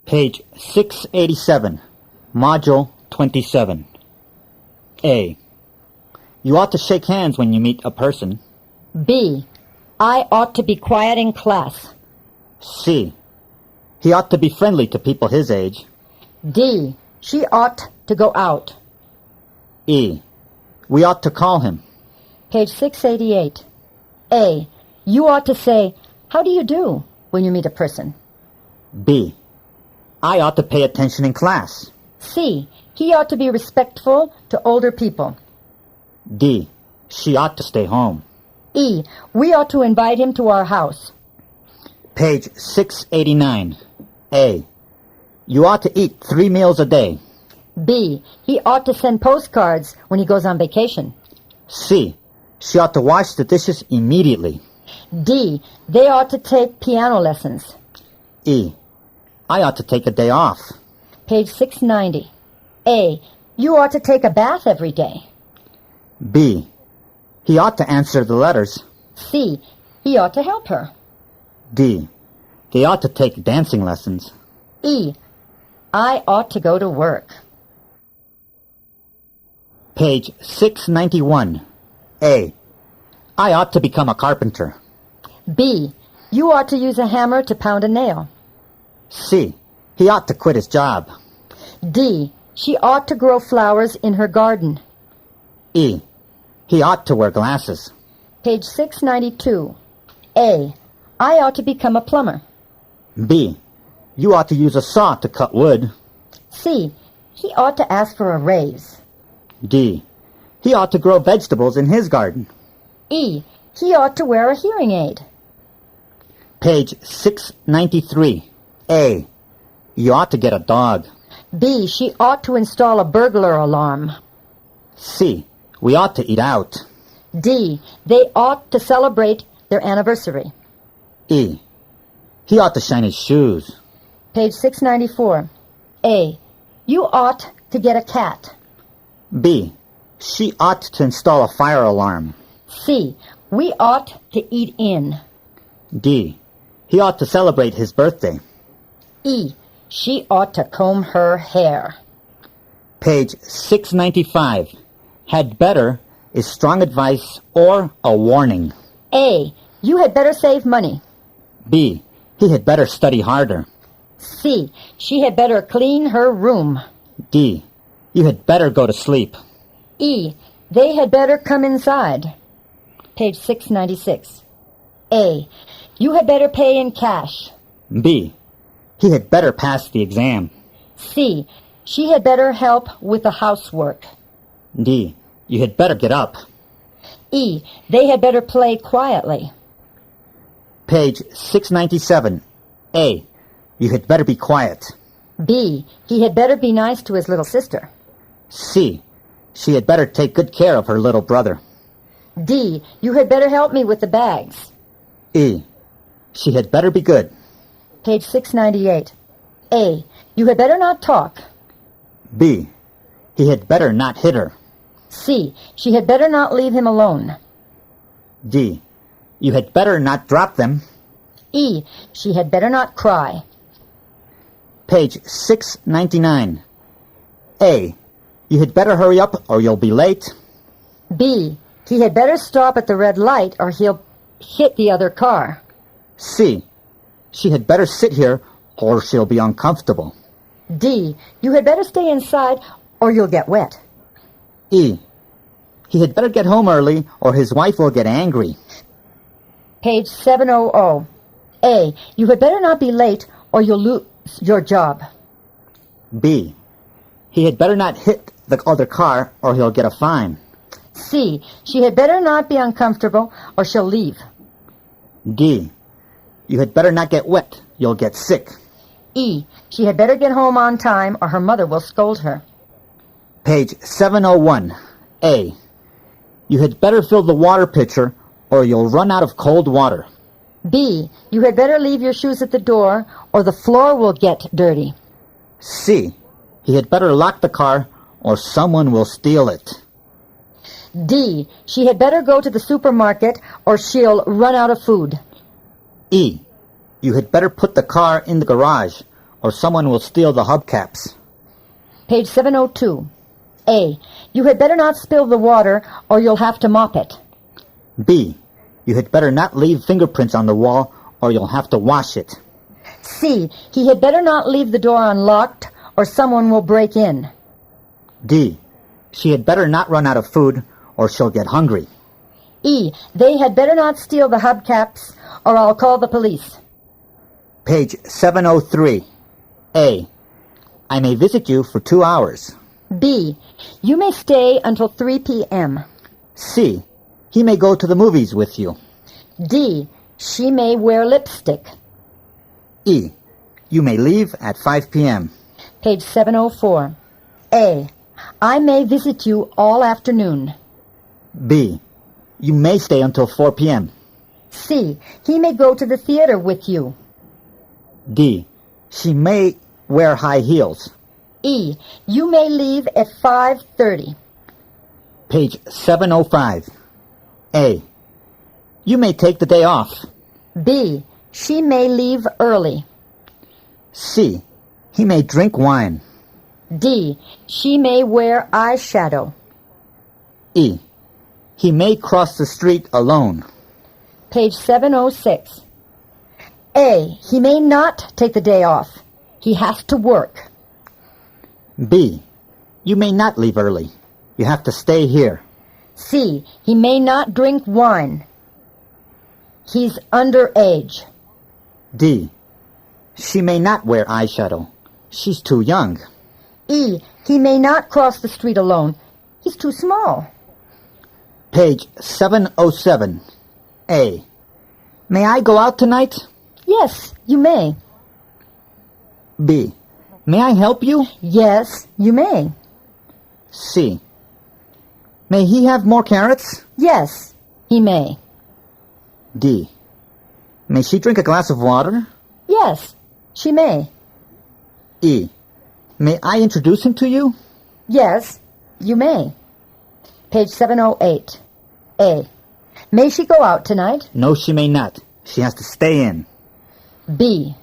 Page 687, Module 27. A. You ought to shake hands when you meet a person. B. I ought to be quiet in class. C. He ought to be friendly to people his age. D. She ought to go out. E. We ought to call him. Page 688. A. You ought to say, how do you do, when you meet a person. B. I ought to pay attention in class. C. He ought to be respectful to older people. D. She ought to stay home. E. We ought to invite him to our house. Page 689. A. You ought to eat 3 meals a day. B. He ought to send postcards when he goes on vacation. C. She ought to wash the dishes immediately. D. They ought to take piano lessons. E. I ought to take a day off. Page 690. A. You ought to take a bath every day. B. He ought to answer the letters. C. He ought to help her. D. They ought to take dancing lessons. E. I ought to go to work. Page 691. A. I ought to become a carpenter. B. You ought to use a hammer to pound a nail. C. He ought to quit his job. D. She ought to grow flowers in her garden. E. He ought to wear glasses. Page 692. A. I ought to become a plumber. B. You ought to use a saw to cut wood. C. He ought to ask for a raise. D. He ought to grow vegetables in his garden. E. He ought to wear a hearing aid. Page 693. A. You ought to get a dog. B. She ought to install a burglar alarm. C. We ought to eat out. D. They ought to celebrate their anniversary. E. He ought to shine his shoes. Page 694. A. You ought to get a cat. B. She ought to install a fire alarm. C. We ought to eat in. D. He ought to celebrate his birthday. E. She ought to comb her hair. Page 695. Had better is strong advice or a warning. A. You had better save money. B. He had better study harder. C. She had better clean her room. D. You had better go to sleep. E. They had better come inside. Page 696. A. You had better pay in cash. B. He had better pass the exam. C. She had better help with the housework. D. You had better get up. E. They had better play quietly. Page 697. A. You had better be quiet. B. He had better be nice to his little sister. C. She had better take good care of her little brother. D. You had better help me with the bags. E. She had better be good. Page 698. A. You had better not talk. B. He had better not hit her. C. She had better not leave him alone. D. You had better not drop them. E. She had better not cry. Page 699. A. You had better hurry up or you'll be late. B. He had better stop at the red light or he'll hit the other car. C. She had better sit here or she'll be uncomfortable. D. You had better stay inside or you'll get wet. E. He had better get home early or his wife will get angry. Page 700. A. You had better not be late or you'll lose your job. B. He had better not hit the other car or he'll get a fine. C. She had better not be uncomfortable or she'll leave. D. You had better not get wet. You'll get sick. E. She had better get home on time or her mother will scold her. Page 701. A. You had better fill the water pitcher or you'll run out of cold water. B. You had better leave your shoes at the door or the floor will get dirty. C. He had better lock the car or someone will steal it. D. She had better go to the supermarket or she'll run out of food. E. You had better put the car in the garage or someone will steal the hubcaps. Page 702. A. You had better not spill the water, or you'll have to mop it. B. You had better not leave fingerprints on the wall, or you'll have to wash it. C. He had better not leave the door unlocked, or someone will break in. D. She had better not run out of food, or she'll get hungry. E. They had better not steal the hubcaps, or I'll call the police. Page 703. A. I may visit you for 2 hours. B. You may stay until 3 p.m. C. He may go to the movies with you. D. She may wear lipstick. E. You may leave at 5 p.m. Page 704. A. I may visit you all afternoon. B. You may stay until 4 p.m. C. He may go to the theater with you. D. She may wear high heels. E. You may leave at 5:30. Page 705. A. You may take the day off. B. She may leave early. C. He may drink wine. D. She may wear eyeshadow. E. He may cross the street alone. Page 706. A. He may not take the day off. He has to work. B. You may not leave early. You have to stay here. C. He may not drink wine. He's underage. D. She may not wear eyeshadow. She's too young. E. He may not cross the street alone. He's too small. Page 707. A. May I go out tonight? Yes, you may. B. May I help you? Yes, you may. C. May he have more carrots? Yes, he may. D. May she drink a glass of water? Yes, she may. E. May I introduce him to you? Yes, you may. Page 708. A. May she go out tonight? No, she may not. She has to stay in. B.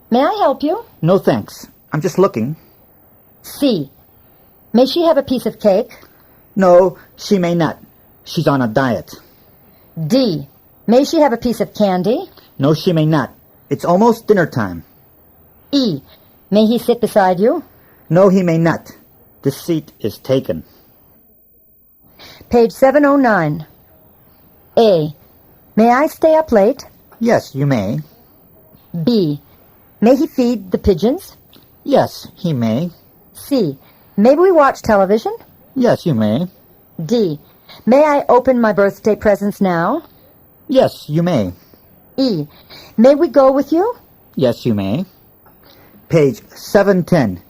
May I help you? No, thanks. I'm just looking. C. May she have a piece of cake? No, she may not. She's on a diet. D. May she have a piece of candy? No, she may not. It's almost dinner time. E. May he sit beside you? No, he may not. This seat is taken. Page 709. A. May I stay up late? Yes, you may. B. May he feed the pigeons? Yes, he may. C. May we watch television? Yes, you may. D. May I open my birthday presents now? Yes, you may. E. May we go with you? Yes, you may. Page 710.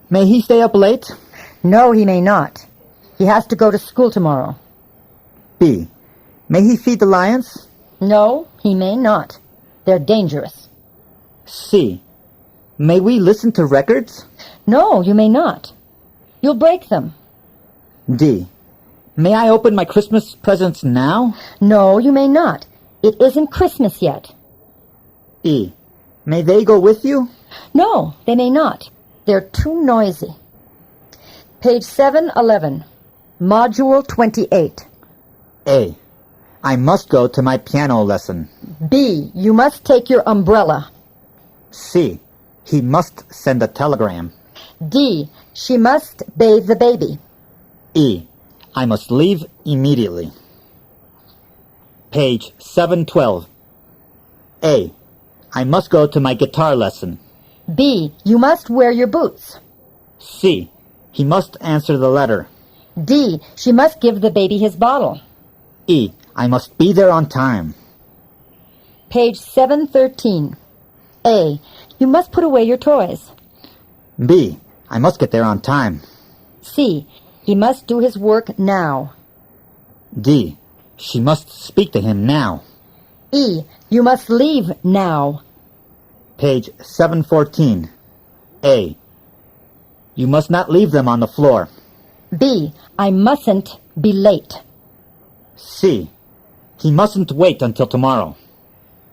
May he stay up late? No, he may not. He has to go to school tomorrow. B. May he feed the lions? No, he may not. They're dangerous. C. May we listen to records? No, you may not. You'll break them. D. May I open my Christmas presents now? No, you may not. It isn't Christmas yet. E. May they go with you? No, they may not. They're too noisy. Page 711. Module 28. A. I must go to my piano lesson. B. You must take your umbrella. C. He must send a telegram. D. She must bathe the baby. E. I must leave immediately. Page 712. A. I must go to my guitar lesson. B. You must wear your boots. C. He must answer the letter. D. She must give the baby his bottle. E. I must be there on time. Page 713. A. You must put away your toys. B. I must get there on time. C. He must do his work now. D. She must speak to him now. E. You must leave now. Page 714. A. You must not leave them on the floor. B. I mustn't be late. C. He mustn't wait until tomorrow.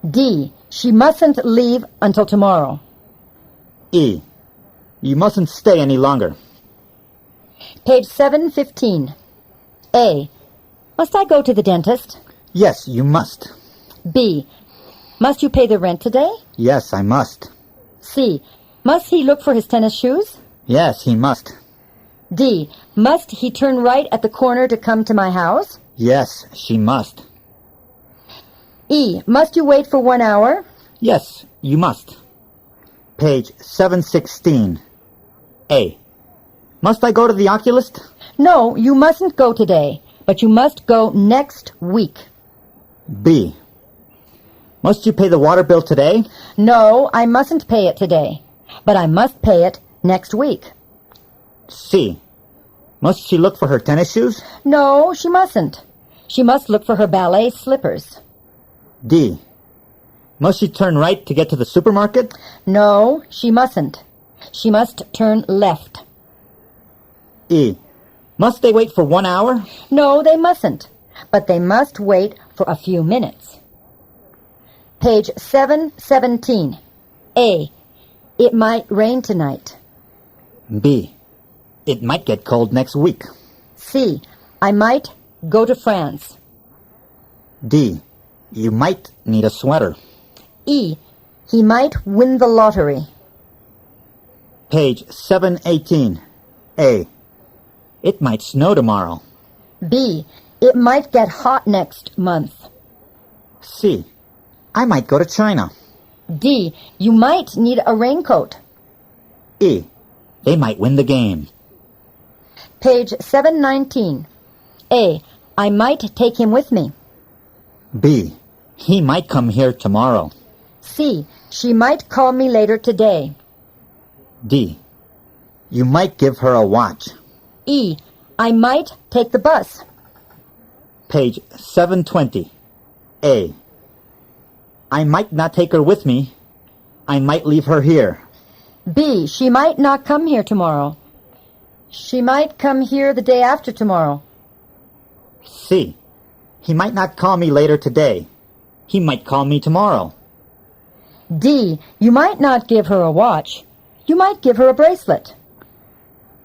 D. She mustn't leave until tomorrow. E. You mustn't stay any longer. Page 715. A. Must I go to the dentist? Yes, you must. B. Must you pay the rent today? Yes, I must. C. Must he look for his tennis shoes? Yes, he must. D. Must he turn right at the corner to come to my house? Yes, she must. E. Must you wait for 1 hour? Yes, you must. Page 716. A. Must I go to the oculist? No, you mustn't go today, but you must go next week. B. Must you pay the water bill today? No, I mustn't pay it today, but I must pay it next week. C. Must she look for her tennis shoes? No, she mustn't. She must look for her ballet slippers. D. Must she turn right to get to the supermarket? No, she mustn't. She must turn left. E. Must they wait for 1 hour? No, they mustn't, but they must wait for a few minutes. Page 717. A. It might rain tonight. B. It might get cold next week. C. I might go to France. D. You might need a sweater. E. He might win the lottery. Page 718. A. It might snow tomorrow. B. It might get hot next month. C. I might go to China. D. You might need a raincoat. E. They might win the game. Page 719. A. I might take him with me. B. He might come here tomorrow. C. She might call me later today. D. You might give her a watch. E. I might take the bus. Page 720. A. I might not take her with me. I might leave her here. B. She might not come here tomorrow. She might come here the day after tomorrow. C. He might not call me later today. He might call me tomorrow. D. You might not give her a watch. You might give her a bracelet.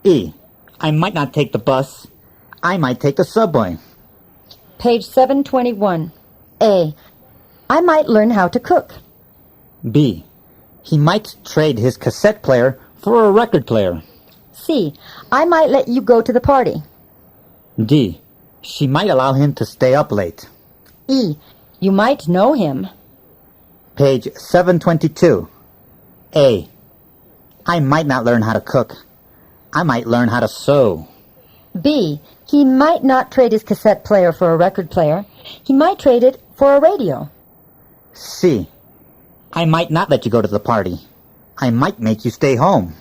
E. I might not take the bus. I might take the subway. Page 721. A. I might learn how to cook. B. He might trade his cassette player for a record player. C. I might let you go to the party. D. She might allow him to stay up late. E. You might know him. Page 722. A. I might not learn how to cook. I might learn how to sew. B. He might not trade his cassette player for a record player. He might trade it for a radio. C. I might not let you go to the party. I might make you stay home.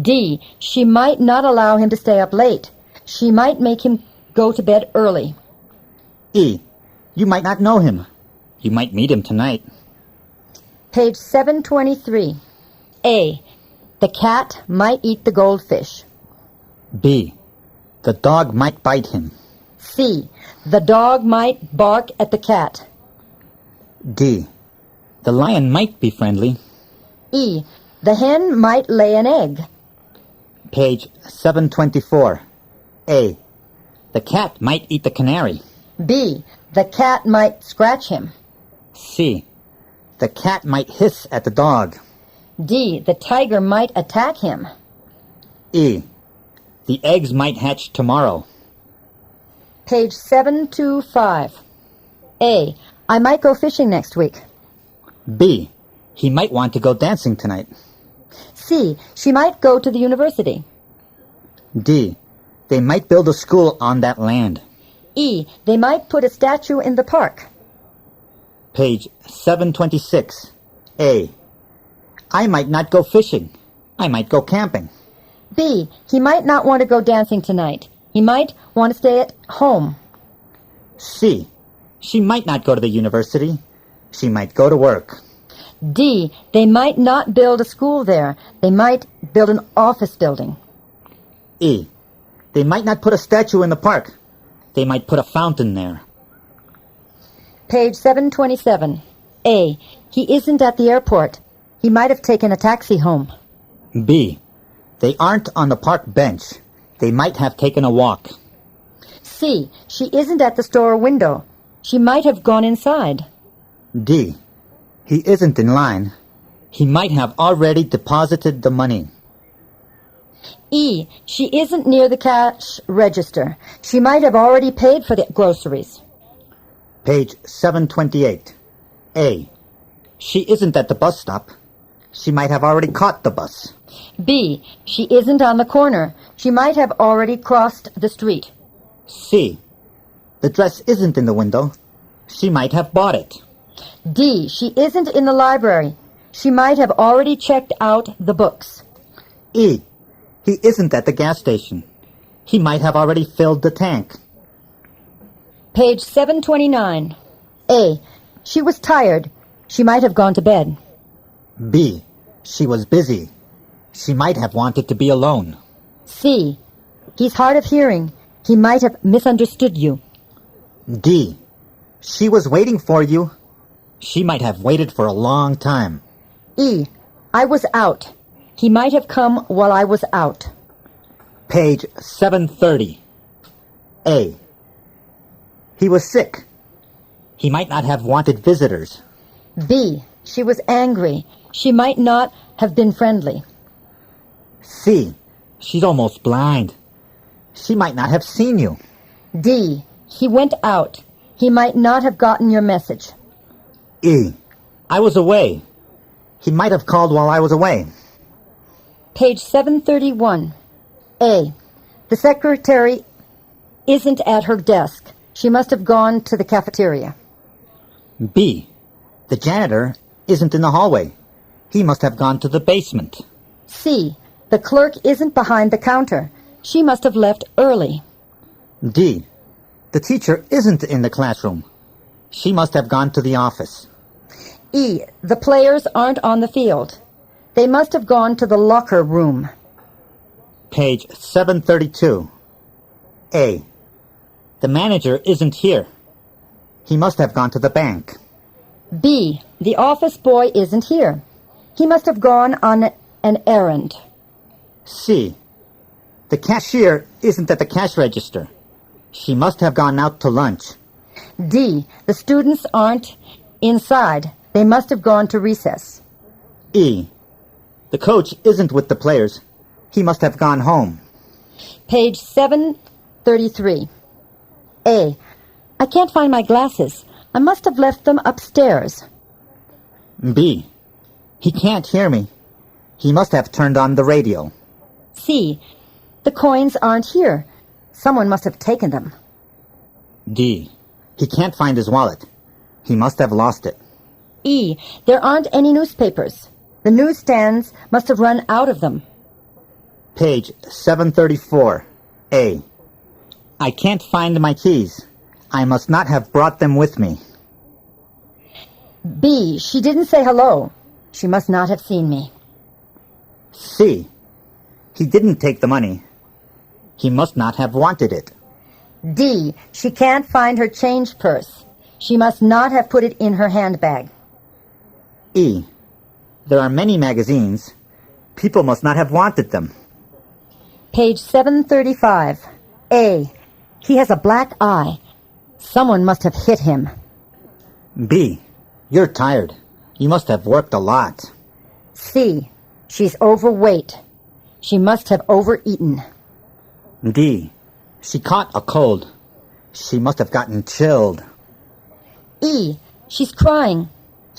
D. She might not allow him to stay up late. She might make him go to bed early. E. You might not know him. You might meet him tonight. Page 723. A. The cat might eat the goldfish. B. The dog might bite him. C. The dog might bark at the cat. D. The lion might be friendly. E. The hen might lay an egg. Page 724. A. The cat might eat the canary. B. The cat might scratch him. C. The cat might hiss at the dog. D. The tiger might attack him. E. The eggs might hatch tomorrow. Page 725. A. I might go fishing next week. B. He might want to go dancing tonight. C. She might go to the university. D. They might build a school on that land. E. They might put a statue in the park. Page 726. A. I might not go fishing. I might go camping. B. He might not want to go dancing tonight. He might want to stay at home. C. She might not go to the university. She might go to work. D. They might not build a school there. They might build an office building. E. They might not put a statue in the park. They might put a fountain there. Page 727. A. He isn't at the airport. He might have taken a taxi home. B. They aren't on the park bench. They might have taken a walk. C. She isn't at the store window. She might have gone inside. D. He isn't in line. He might have already deposited the money. E. She isn't near the cash register. She might have already paid for the groceries. Page 728. A. She isn't at the bus stop. She might have already caught the bus. B. She isn't on the corner. She might have already crossed the street. C. The dress isn't in the window. She might have bought it. D. She isn't in the library. She might have already checked out the books. E. He isn't at the gas station. He might have already filled the tank. Page 729. A. She was tired. She might have gone to bed. B. She was busy. She might have wanted to be alone. C. He's hard of hearing. He might have misunderstood you. D. She was waiting for you. She might have waited for a long time. E. I was out. He might have come while I was out. Page 730. A. He was sick. He might not have wanted visitors. B. She was angry. She might not have been friendly. C. She's almost blind. She might not have seen you. D. He went out. He might not have gotten your message. E. I was away. He might have called while I was away. Page 731. A. The secretary isn't at her desk. She must have gone to the cafeteria. B. The janitor isn't in the hallway. He must have gone to the basement. C. The clerk isn't behind the counter. She must have left early. D. The teacher isn't in the classroom. She must have gone to the office. E. The players aren't on the field. They must have gone to the locker room. Page 732. A. The manager isn't here. He must have gone to the bank. B. The office boy isn't here. He must have gone on an errand. C. The cashier isn't at the cash register. She must have gone out to lunch. D. The students aren't inside. They must have gone to recess. E. The coach isn't with the players. He must have gone home. Page 733. A. I can't find my glasses. I must have left them upstairs. B. He can't hear me. He must have turned on the radio. C. The coins aren't here. Someone must have taken them. D. He can't find his wallet. He must have lost it. E. There aren't any newspapers. The newsstands must have run out of them. Page 734. A. I can't find my keys. I must not have brought them with me. B. She didn't say hello. She must not have seen me. C. He didn't take the money. He must not have wanted it. D. She can't find her change purse. She must not have put it in her handbag. E. There are many magazines. People must not have wanted them. Page 735. A. He has a black eye. Someone must have hit him. B. You're tired. You must have worked a lot. C. She's overweight. She must have overeaten. D. She caught a cold. She must have gotten chilled. E. She's crying.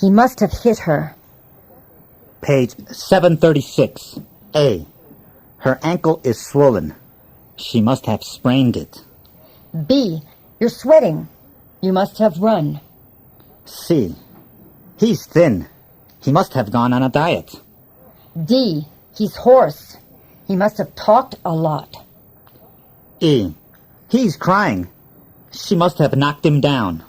He must have hit her. Page 736. A. Her ankle is swollen. She must have sprained it. B. You're sweating. You must have run. C. He's thin. He must have gone on a diet. D. He's hoarse. He must have talked a lot. E. He's crying. She must have knocked him down.